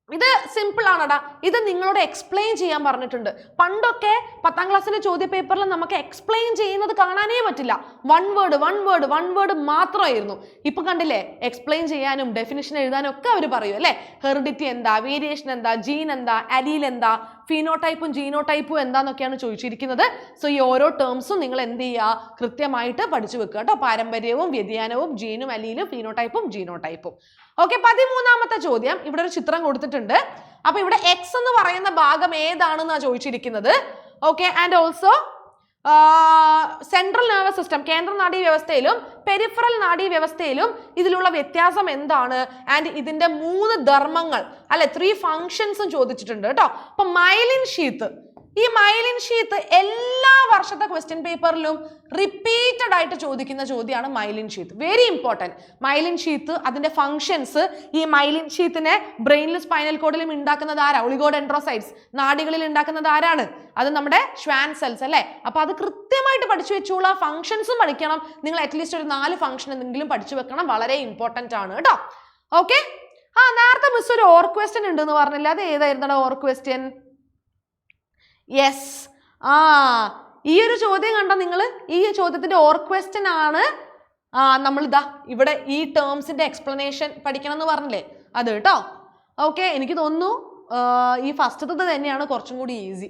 ഇത് സിമ്പിൾ ആണടാ. ഇത് നിങ്ങളോട് എക്സ്പ്ലെയിൻ ചെയ്യാൻ പറഞ്ഞിട്ടുണ്ട്. പണ്ടൊക്കെ 10ാം ക്ലാസ്സിന്റെ ചോദ്യ പേപ്പറിൽ നമുക്ക് എക്സ്പ്ലെയിൻ ചെയ്യുന്നത് കാണാനേ പറ്റില്ല. വൺ വേർഡ് മാത്രമായിരുന്നു. ഇപ്പൊ കണ്ടില്ലേ, എക്സ്പ്ലെയിൻ ചെയ്യാനും ഡെഫിനിഷൻ എഴുതാനും ഒക്കെ അവർ പറയും അല്ലെ. ഹെറിഡിറ്റി എന്താ, വേരിയേഷൻ എന്താ, ജീൻ എന്താ, അലീൽ എന്താ, ഫീനോടൈപ്പും ജീനോടൈപ്പും എന്താന്നൊക്കെയാണ് ചോദിച്ചിരിക്കുന്നത്. സോ ഈ ഓരോ ടേംസും നിങ്ങൾ എന്ത് ചെയ്യുക, കൃത്യമായിട്ട് പഠിച്ചു വെക്കുക കേട്ടോ. പാരമ്പര്യവും വ്യതിയാനവും, ജീനും അലീലും, ഫീനോടൈപ്പും ജീനോടൈപ്പും. ഓക്കെ, 13ാമത്തെ ചോദ്യം. ഇവിടെ ഒരു ചിത്രം കൊടുത്തിട്ടുണ്ട്. അപ്പൊ ഇവിടെ എക്സ് എന്ന് പറയുന്ന ഭാഗം ഏതാണെന്നാണ് ചോദിച്ചിരിക്കുന്നത്. Okay, and also central nervous system, കേന്ദ്ര നാഡീ വ്യവസ്ഥയിലും പെരിഫറൽ നാഡീ വ്യവസ്ഥയിലും ഇതിലുള്ള വ്യത്യാസം എന്താണ്, ആൻഡ് ഇതിന്റെ 3 ധർമ്മങ്ങൾ അല്ലെ, 3 ഫങ്ഷൻസും ചോദിച്ചിട്ടുണ്ട് കേട്ടോ. അപ്പൊ മൈലിൻ ഷീത്ത്, ഈ മൈലിൻ ഷീത്ത് എല്ലാ വർഷത്തെ ക്വസ്റ്റ്യൻ പേപ്പറിലും റിപ്പീറ്റഡ് ആയിട്ട് ചോദിക്കുന്ന ചോദ്യമാണ് myelin sheath. Very important. Myelin sheath, അതിന്റെ ഫങ്ഷൻസ്. ഈ മൈലിൻ ഷീത്തിനെ ബ്രെയിനിലും സ്പൈനൽ കോഡിലും ഉണ്ടാക്കുന്നത് ആരാ? ഒളിഗോഡെൻഡ്രോസൈറ്റ്സ്. നാഡികളിൽ ഉണ്ടാക്കുന്നത് ആരാണ്? അത് നമ്മുടെ ഷ്വാൻ സെൽസ് അല്ലേ. അപ്പൊ അത് കൃത്യമായിട്ട് പഠിച്ചു വെച്ചുള്ള ഫങ്ഷൻസും പഠിക്കണം. നിങ്ങൾ അറ്റ്ലീസ്റ്റ് ഒരു 4 ഫങ്ഷൻ എന്തെങ്കിലും പഠിച്ചു വെക്കണം. വളരെ ഇമ്പോർട്ടന്റ് ആണ് കേട്ടോ. ഓക്കെ, നേരത്തെ മിസ് ഒരു ഓർ ക്വസ്റ്റ്യൻ ഉണ്ടെന്ന് പറഞ്ഞില്ല, അത് ഏതായിരുന്നു ഓർ ക്വസ്റ്റ്യൻ? യെസ്, ഈ ഒരു ചോദ്യം കണ്ടോ നിങ്ങൾ? ഈ ചോദ്യത്തിന്റെ ഓർ ക്വസ്റ്റ്യൻ ആണ്. നമ്മളിതാ ഇവിടെ ഈ ടേംസിന്റെ എക്സ്പ്ലനേഷൻ പഠിക്കണം എന്ന് പറഞ്ഞില്ലേ, അത് കേട്ടോ. ഓക്കെ, എനിക്ക് തോന്നുന്നു ഈ ഫസ്റ്റത്തെ തന്നെയാണ് കുറച്ചും കൂടി ഈസി.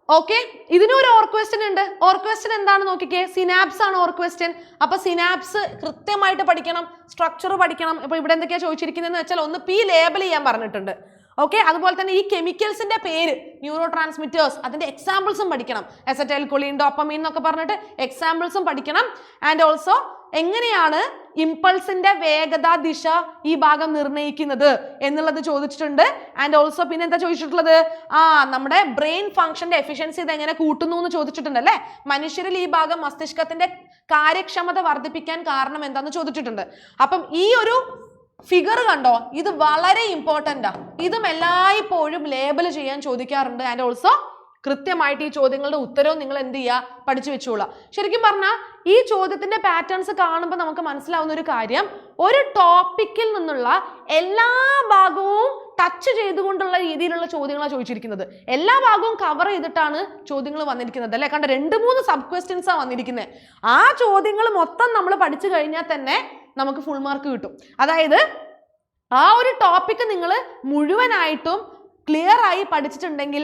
ഓക്കെ, ഇതിനും ഒരു ഓർ ക്വസ്റ്റ്യൻ ഉണ്ട്. ഓർ ക്വസ്റ്റ്യൻ എന്താണ് നോക്കിക്കേ, സിനാപ്സ് ആണ് ഓർ ക്വസ്റ്റ്യൻ. അപ്പൊ സിനാപ്സ് കൃത്യമായിട്ട് പഠിക്കണം, സ്ട്രക്ചർ പഠിക്കണം. ഇപ്പൊ ഇവിടെ എന്തൊക്കെയാ ചോദിച്ചിരിക്കുന്നതെന്ന് വെച്ചാൽ, ഒന്ന് P ലേബൽ ചെയ്യാൻ പറഞ്ഞിട്ടുണ്ട്. ഓക്കെ, അതുപോലെ തന്നെ ഈ കെമിക്കൽസിന്റെ പേര്, ന്യൂറോ ട്രാൻസ്മിറ്റേഴ്സ്, അതിന്റെ എക്സാമ്പിൾസും പഠിക്കണം. അസറ്റൈൽ കൊളീൻ, ഡോപ്പമീൻ എന്നൊക്കെ പറഞ്ഞിട്ട് എക്സാമ്പിൾസും പഠിക്കണം. ആൻഡ് ഓൾസോ എങ്ങനെയാണ് ഇമ്പൾസിന്റെ വേഗത, ദിശ ഈ ഭാഗം നിർണ്ണയിക്കുന്നത് എന്നുള്ളത് ചോദിച്ചിട്ടുണ്ട്. ആൻഡ് ഓൾസോ പിന്നെ എന്താ ചോദിച്ചിട്ടുള്ളത്, നമ്മുടെ ബ്രെയിൻ ഫംഗ്ഷന്റെ എഫിഷ്യൻസി ഇത് എങ്ങനെ കൂട്ടുന്നു എന്ന് ചോദിച്ചിട്ടുണ്ട് അല്ലെ. മനുഷ്യരിൽ ഈ ഭാഗം മസ്തിഷ്കത്തിന്റെ കാര്യക്ഷമത വർദ്ധിപ്പിക്കാൻ കാരണം എന്താന്ന് ചോദിച്ചിട്ടുണ്ട്. അപ്പം ഈ ഒരു ഫിഗർ കണ്ടോ, ഇത് വളരെ ഇമ്പോർട്ടൻ്റാ. ഇതും എല്ലായ്പ്പോഴും ലേബൽ ചെയ്യാൻ ചോദിക്കാറുണ്ട്. ആൻഡ് ഓൾസോ കൃത്യമായിട്ട് ഈ ചോദ്യങ്ങളുടെ ഉത്തരവും നിങ്ങൾ എന്ത് ചെയ്യുക, പഠിച്ചു വെച്ചോളാം. ശരിക്കും പറഞ്ഞാൽ ഈ ചോദ്യത്തിന്റെ പാറ്റേൺസ് കാണുമ്പോൾ നമുക്ക് മനസ്സിലാവുന്ന ഒരു കാര്യം, ഒരു ടോപ്പിക്കിൽ നിന്നുള്ള എല്ലാ ഭാഗവും ടച്ച് ചെയ്തുകൊണ്ടുള്ള രീതിയിലുള്ള ചോദ്യങ്ങളാണ് ചോദിച്ചിരിക്കുന്നത്. എല്ലാ ഭാഗവും കവർ ചെയ്തിട്ടാണ് ചോദ്യങ്ങൾ വന്നിരിക്കുന്നത് അല്ലെ. കണ്ട 2-3 സബ് ക്വസ്റ്റ്യൻസാണ് വന്നിരിക്കുന്നത്. ആ ചോദ്യങ്ങൾ മൊത്തം നമ്മൾ പഠിച്ചു കഴിഞ്ഞാൽ തന്നെ നമുക്ക് ഫുൾ മാർക്ക് കിട്ടും. അതായത് ആ ഒരു ടോപ്പിക്ക് നിങ്ങൾ മുഴുവനായിട്ടും ക്ലിയർ ആയി പഠിച്ചിട്ടുണ്ടെങ്കിൽ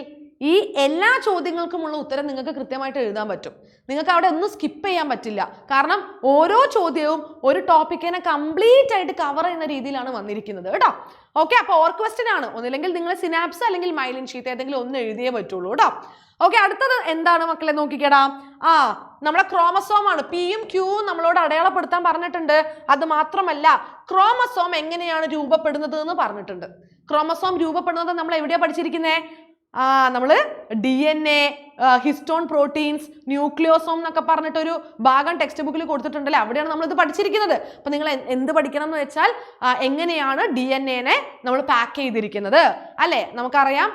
ഈ എല്ലാ ചോദ്യങ്ങൾക്കുമുള്ള ഉത്തരം നിങ്ങൾക്ക് കൃത്യമായിട്ട് എഴുതാൻ പറ്റും. നിങ്ങൾക്ക് അവിടെ ഒന്നും സ്കിപ്പ് ചെയ്യാൻ പറ്റില്ല. കാരണം ഓരോ ചോദ്യവും ഒരു ടോപ്പിക്കിനെ കംപ്ലീറ്റ് ആയിട്ട് കവർ ചെയ്യുന്ന രീതിയിലാണ് വന്നിരിക്കുന്നത് കേട്ടോ. ഓക്കെ, അപ്പോൾ ഓർ ക്വസ്റ്റ്യൻ ആണ്. ഒന്നില്ലെങ്കിൽ നിങ്ങൾ സിനാപ്സ് അല്ലെങ്കിൽ മൈലിൻ ഷീത്ത് ഏതെങ്കിലും ഒന്ന് എഴുതിയേ പറ്റുള്ളൂ കേട്ടോ. ഓക്കെ, അടുത്തത് എന്താണ് മക്കളെ നോക്കിക്കേടാ? നമ്മുടെ ക്രോമസോം ആണ്. പിയും ക്യൂവും നമ്മളോട് അടയാളപ്പെടുത്താൻ പറഞ്ഞിട്ടുണ്ട്. അത് മാത്രമല്ല ക്രോമസോം എങ്ങനെയാണ് രൂപപ്പെടുന്നത് എന്ന് പറഞ്ഞിട്ടുണ്ട്. ക്രോമസോം രൂപപ്പെടുന്നത് നമ്മൾ എവിടെയാ പഠിച്ചിരിക്കുന്നേ? നമ്മള് DNA, ഹിസ്റ്റോൺ പ്രോട്ടീൻസ്, ന്യൂക്ലിയോസോം എന്നൊക്കെ പറഞ്ഞിട്ടൊരു ഭാഗം ടെക്സ്റ്റ് ബുക്കിൽ കൊടുത്തിട്ടുണ്ടല്ലേ, അവിടെയാണ് നമ്മൾ ഇത് പഠിച്ചിരിക്കുന്നത്. അപ്പൊ നിങ്ങൾ എന്ത് പഠിക്കണം എന്ന് വെച്ചാൽ എങ്ങനെയാണ് DNA നമ്മൾ പാക്ക് ചെയ്തിരിക്കുന്നത് അല്ലെ. നമുക്കറിയാം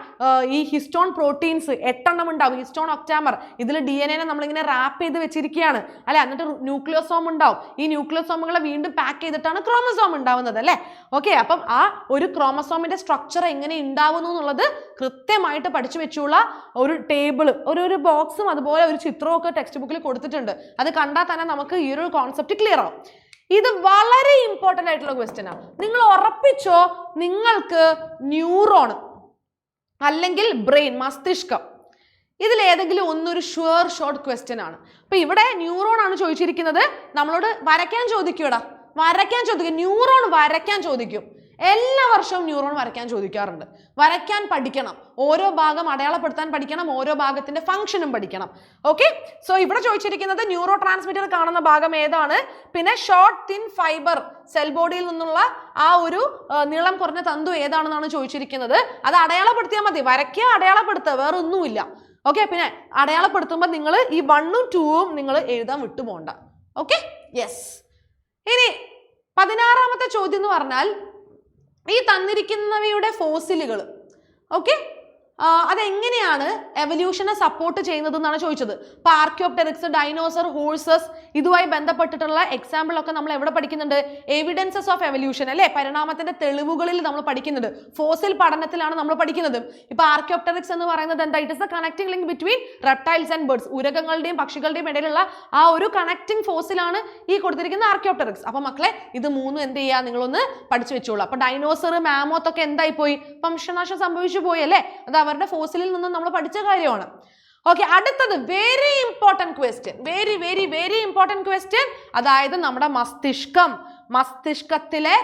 ഈ ഹിസ്റ്റോൺ പ്രോട്ടീൻസ് 8 എണ്ണം ഉണ്ടാവും. ഹിസ്റ്റോൺ ഒക്ടാമർ, ഇതിൽ DNA നമ്മളിങ്ങനെ റാപ്പ് ചെയ്ത് വെച്ചിരിക്കുകയാണ് അല്ലെ. എന്നിട്ട് ന്യൂക്ലിയോസോം ഉണ്ടാവും. ഈ ന്യൂക്ലിയോസോമുകളെ വീണ്ടും പാക്ക് ചെയ്തിട്ടാണ് ക്രോമസോം ഉണ്ടാവുന്നത് അല്ലെ. ഓക്കെ, അപ്പം ആ ഒരു ക്രോമസോമിന്റെ സ്ട്രക്ചർ എങ്ങനെ ഉണ്ടാവുന്നു എന്നുള്ളത് കൃത്യമായിട്ട് പഠിച്ചു വെച്ചുള്ള ഒരു ടേബിൾ, ഒരു ബോക്സും അതുപോലെ ഒരു ചിത്രവും ഒക്കെ ടെക്സ്റ്റ് ബുക്കിൽ കൊടുത്തിട്ടുണ്ട്. അത് കണ്ടാൽ തന്നെ നമുക്ക് ഈ ഒരു കോൺസെപ്റ്റ് ക്ലിയർ ആവും. ഇത് വളരെ ഇമ്പോർട്ടൻ്റ് ആയിട്ടുള്ള ക്വസ്റ്റ്യൻ ആണ്. നിങ്ങൾ ഉറപ്പിച്ചോ, നിങ്ങൾക്ക് ന്യൂറോൺ അല്ലെങ്കിൽ ബ്രെയിൻ, മസ്തിഷ്കം, ഇതിലേതെങ്കിലും ഒന്നൊരു ഷുവർ ഷോർട്ട് ക്വസ്റ്റ്യൻ ആണ്. അപ്പൊ ഇവിടെ ന്യൂറോൺ ആണ് ചോദിച്ചിരിക്കുന്നത്. നമ്മളോട് വരയ്ക്കാൻ ചോദിക്കൂടാ, വരയ്ക്കാൻ ചോദിക്കും. ന്യൂറോൺ വരയ്ക്കാൻ ചോദിക്കും. എല്ലാ വർഷവും ന്യൂറോൺ വരയ്ക്കാൻ ചോദിക്കാറുണ്ട്. വരയ്ക്കാൻ പഠിക്കണം, ഓരോ ഭാഗം അടയാളപ്പെടുത്താൻ പഠിക്കണം, ഓരോ ഭാഗത്തിന്റെ ഫംഗ്ഷനും പഠിക്കണം. ഓക്കെ, സോ ഇവിടെ ചോദിച്ചിരിക്കുന്നത് ന്യൂറോ ട്രാൻസ്മിറ്റർ കാണുന്ന ഭാഗം ഏതാണ്, പിന്നെ ഷോർട്ട് തിൻ ഫൈബർ സെൽ ബോഡിയിൽ നിന്നുള്ള ആ ഒരു നീളം കുറഞ്ഞ തന്തു ഏതാണെന്നാണ് ചോദിച്ചിരിക്കുന്നത്. അത് അടയാളപ്പെടുത്തിയാൽ മതി. വരയ്ക്കുക, അടയാളപ്പെടുത്തുക, വേറെ ഒന്നുമില്ല. ഓക്കെ, പിന്നെ അടയാളപ്പെടുത്തുമ്പോൾ നിങ്ങൾ ഈ 1ഉം 2ഉം നിങ്ങൾ എഴുതാൻ വിട്ടുപോകണ്ട. Okay, yes. ഇനി 16ാമത്തെ ചോദ്യം എന്ന് പറഞ്ഞാൽ ഈ തന്നിരിക്കുന്നവയുടെ ഫോസിലുകൾ, ഓക്കെ, അതെങ്ങനെയാണ് എവല്യൂഷനെ സപ്പോർട്ട് ചെയ്യുന്നത് എന്നാണ് ചോദിച്ചത്. ഇപ്പൊ ആർക്കിയോപ്റ്റെറിക്സ്, ഡൈനോസർ, ഹോഴ്സസ്, ഇതുമായി ബന്ധപ്പെട്ടിട്ടുള്ള എക്സാമ്പിൾ ഒക്കെ നമ്മൾ എവിടെ പഠിക്കുന്നുണ്ട്? എവിഡൻസസ് ഓഫ് എവല്യൂഷൻ അല്ലെ, പരിണാമത്തിന്റെ തെളിവുകളിൽ നമ്മൾ പഠിക്കുന്നുണ്ട്. ഫോസിൽ പഠനത്തിലാണ് നമ്മൾ പഠിക്കുന്നത്. ഇപ്പൊ ആർക്കിയോപ്റ്റെറിക്സ് എന്ന് പറയുന്നത് എന്താ? It is a connecting link between reptiles and birds. ഉരകങ്ങളുടെയും പക്ഷികളുടെയും ഇടയിലുള്ള ആ ഒരു കണക്ടിംഗ് ഫോസിലാണ് ഈ കൊടുത്തിരിക്കുന്ന ആർക്കിയോപ്റ്റെറിക്സ്. അപ്പൊ മക്കളെ ഇത് മൂന്നും എന്ത് ചെയ്യുക, നിങ്ങളൊന്ന് പഠിച്ചു വെച്ചോളൂ. അപ്പൊ ഡൈനോസർ, മാമോത്ത് ഒക്കെ എന്തായി പോയി? വംശനാശം സംഭവിച്ചു പോയി അല്ലെ. അത് അവരുടെ ഫോസിലിൽ നിന്നും നമ്മൾ പഠിച്ച കാര്യമാണ്. ഓക്കെ, അടുത്തത് very important question, very very very important question. അതായത് നമ്മുടെ മസ്തിഷ്കം, മസ്തിഷ്കത്തിലെ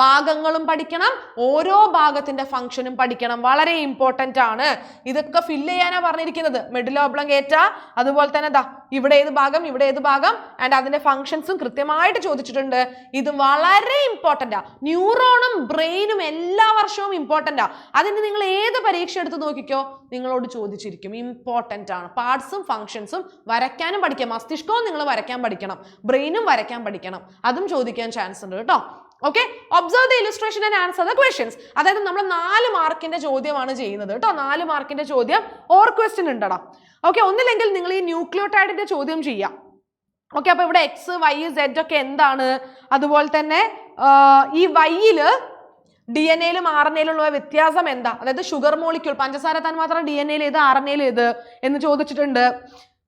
ഭാഗങ്ങളും പഠിക്കണം, ഓരോ ഭാഗത്തിന്റെ ഫംഗ്ഷനും പഠിക്കണം. വളരെ ഇമ്പോർട്ടന്റ് ആണ്. ഇതൊക്കെ ഫില്ല് ചെയ്യാനാണ് പറഞ്ഞിരിക്കുന്നത്. മെഡുല ഒബ്ലോംഗേറ്റ, അതുപോലെ തന്നെ ഇവിടെ ഏത് ഭാഗം, ഇവിടെ ഏത് ഭാഗം, ആൻഡ് അതിന്റെ ഫംഗ്ഷൻസും കൃത്യമായിട്ട് ചോദിച്ചിട്ടുണ്ട്. ഇത് വളരെ ഇമ്പോർട്ടൻ്റാ. ന്യൂറോണും ബ്രെയിനും എല്ലാ വർഷവും ഇമ്പോർട്ടൻ്റാ. അതിന് നിങ്ങൾ ഏത് പരീക്ഷ എടുത്ത് നോക്കിക്കോ, നിങ്ങളോട് ചോദിച്ചിരിക്കും. ഇമ്പോർട്ടൻ്റ് ആണ്. പാർട്സും ഫംഗ്ഷൻസും വരയ്ക്കാനും പഠിക്കാം. മസ്തിഷ്കവും നിങ്ങൾ വരയ്ക്കാൻ പഠിക്കണം, ബ്രെയിനും വരയ്ക്കാൻ പഠിക്കണം. അതും ചോദിക്കാൻ ചാൻസ് ഉണ്ട് കേട്ടോ. Okay, observe the illustration and answer the questions. അതായത് നമ്മൾ 4 മാർക്കിന്റെ ചോദ്യമാണ് ചെയ്യുന്നത് കേട്ടോ. 4 മാർക്കിന്റെ ചോദ്യം ഓർ ക്വസ്റ്റ്യൻ ഉണ്ടടാ. ഓക്കെ, ഒന്നില്ലെങ്കിൽ നിങ്ങൾ ഈ ന്യൂക്ലിയോടൈഡിന്റെ ചോദ്യം ചെയ്യാം. ഓക്കെ, അപ്പൊ ഇവിടെ X, Y, Z ഒക്കെ എന്താണ്, അതുപോലെ തന്നെ ഈ വൈയില് DNA-യിലും RNA-യിലുള്ള വ്യത്യാസം എന്താ, അതായത് ഷുഗർ മോളിക്യൂൾ, പഞ്ചസാര തന്മാത്രം DNA-യിൽ ഏത്, RNA-യിൽ ഏത് എന്ന് ചോദിച്ചിട്ടുണ്ട്.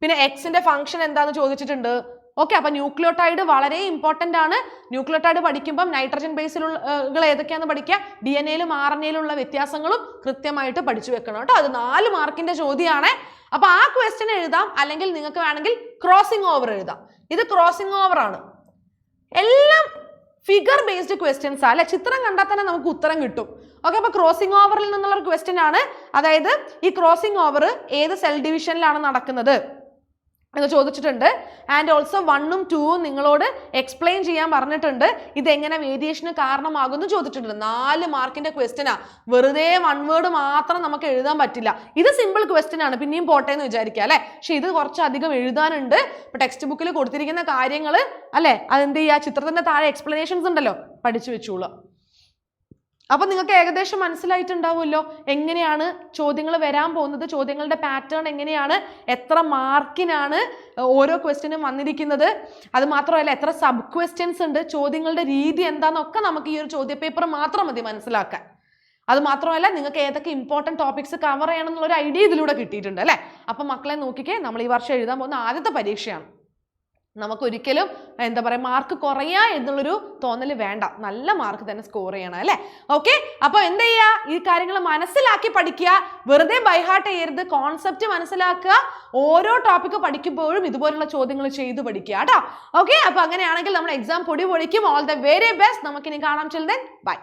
പിന്നെ Xന്റെ ഫംഗ്ഷൻ എന്താന്ന് ചോദിച്ചിട്ടുണ്ട്. ഓക്കെ, അപ്പൊ ന്യൂക്ലിയോടൈഡ് വളരെ ഇമ്പോർട്ടൻ്റ് ആണ്. ന്യൂക്ലിയോടൈഡ് പഠിക്കുമ്പോൾ നൈട്രജൻ ബേസിലുള്ള ഏതൊക്കെയാന്ന് പഠിക്കുക. DNA-യിലും RNA-യിലും ഉള്ള വ്യത്യാസങ്ങളും കൃത്യമായിട്ട് പഠിച്ചു വെക്കണം കേട്ടോ. അത് 4 മാർക്കിന്റെ ചോദ്യമാണ്. അപ്പൊ ആ ക്വസ്റ്റ്യൻ എഴുതാം, അല്ലെങ്കിൽ നിങ്ങൾക്ക് വേണമെങ്കിൽ ക്രോസിംഗ് ഓവർ എഴുതാം. ഇത് ക്രോസിംഗ് ഓവർ ആണ്. എല്ലാം ഫിഗർ ബേസ്ഡ് ക്വസ്റ്റ്യൻസ് അല്ലെ, ചിത്രം കണ്ടാൽ തന്നെ നമുക്ക് ഉത്തരം കിട്ടും. ഓക്കെ, അപ്പൊ ക്രോസിംഗ് ഓവറിൽ നിന്നുള്ള ഒരു ക്വസ്റ്റ്യൻ ആണ്. അതായത് ഈ ക്രോസിംഗ് ഓവർ ഏത് സെൽ ഡിവിഷനിലാണ് നടക്കുന്നത് എന്ന് ചോദിച്ചിട്ടുണ്ട്. ആൻഡ് ഓൾസോ 1ഉം 2ഉം നിങ്ങളോട് എക്സ്പ്ലെയിൻ ചെയ്യാൻ പറഞ്ഞിട്ടുണ്ട്. ഇതെങ്ങനെ വേരിയേഷന് കാരണമാകുമെന്ന് ചോദിച്ചിട്ടുണ്ട്. 4 മാർക്കിന്റെ ക്വസ്റ്റ്യനാ. വെറുതെ 1 വേർഡ് മാത്രം നമുക്ക് എഴുതാൻ പറ്റില്ല. ഇത് സിമ്പിൾ ക്വസ്റ്റ്യൻ ആണ്, പിന്നെയും പോട്ടെ എന്ന് വിചാരിക്കുക അല്ലെ. പക്ഷെ ഇത് കുറച്ചധികം എഴുതാനുണ്ട്. ഇപ്പൊ ടെക്സ്റ്റ് ബുക്കിൽ കൊടുത്തിരിക്കുന്ന കാര്യങ്ങൾ അല്ലെ, അതെന്ത് ചെയ്യുക, ചിത്രത്തിന്റെ താഴെ എക്സ്പ്ലനേഷൻസ് ഉണ്ടല്ലോ, പഠിച്ചു വെച്ചോളൂ. അപ്പൊ നിങ്ങൾക്ക് ഏകദേശം മനസ്സിലായിട്ടുണ്ടാവുമല്ലോ എങ്ങനെയാണ് ചോദ്യങ്ങൾ വരാൻ പോകുന്നത്, ചോദ്യങ്ങളുടെ പാറ്റേൺ എങ്ങനെയാണ്, എത്ര മാർക്കിനാണ് ഓരോ ക്വസ്റ്റ്യനും വന്നിരിക്കുന്നത്, അത് മാത്രമല്ല എത്ര സബ് ക്വസ്റ്റ്യൻസ് ഉണ്ട്, ചോദ്യങ്ങളുടെ രീതി എന്താണെന്നൊക്കെ നമുക്ക് ഈ ഒരു ചോദ്യപേപ്പർ മാത്രം മതി മനസ്സിലാക്കാൻ. അത് മാത്രമല്ല നിങ്ങൾക്ക് ഏതൊക്കെ ഇമ്പോർട്ടൻറ്റ് ടോപ്പിക്സ് കവർ ചെയ്യണം എന്നുള്ളൊരു ഐഡിയ ഇതിലൂടെ കിട്ടിയിട്ടുണ്ട് അല്ലേ. അപ്പം മക്കളെ നോക്കിക്കേ, നമ്മൾ ഈ വർഷം എഴുതാൻ പോകുന്ന ആദ്യത്തെ പരീക്ഷയാണ്. നമുക്ക് ഒരിക്കലും എന്താ പറയുക മാർക്ക് കുറയാ എന്നുള്ളൊരു തോന്നൽ വേണ്ട, നല്ല മാർക്ക് തന്നെ സ്കോർ ചെയ്യണം അല്ലേ. ഓക്കെ, അപ്പോൾ എന്ത് ചെയ്യുക, ഈ കാര്യങ്ങൾ മനസ്സിലാക്കി പഠിക്കുക, വെറുതെ ബൈഹാർട്ട് ചെയ്യരുത്, കോൺസെപ്റ്റ് മനസ്സിലാക്കുക, ഓരോ ടോപ്പിക്ക് പഠിക്കുമ്പോഴും ഇതുപോലുള്ള ചോദ്യങ്ങൾ ചെയ്ത് പഠിക്കുക കേട്ടോ. ഓക്കെ, അപ്പോൾ അങ്ങനെയാണെങ്കിൽ നമ്മുടെ എക്സാം പൊടി പൊളിക്കും. All the very best. നമുക്കിനി കാണാം. Children by.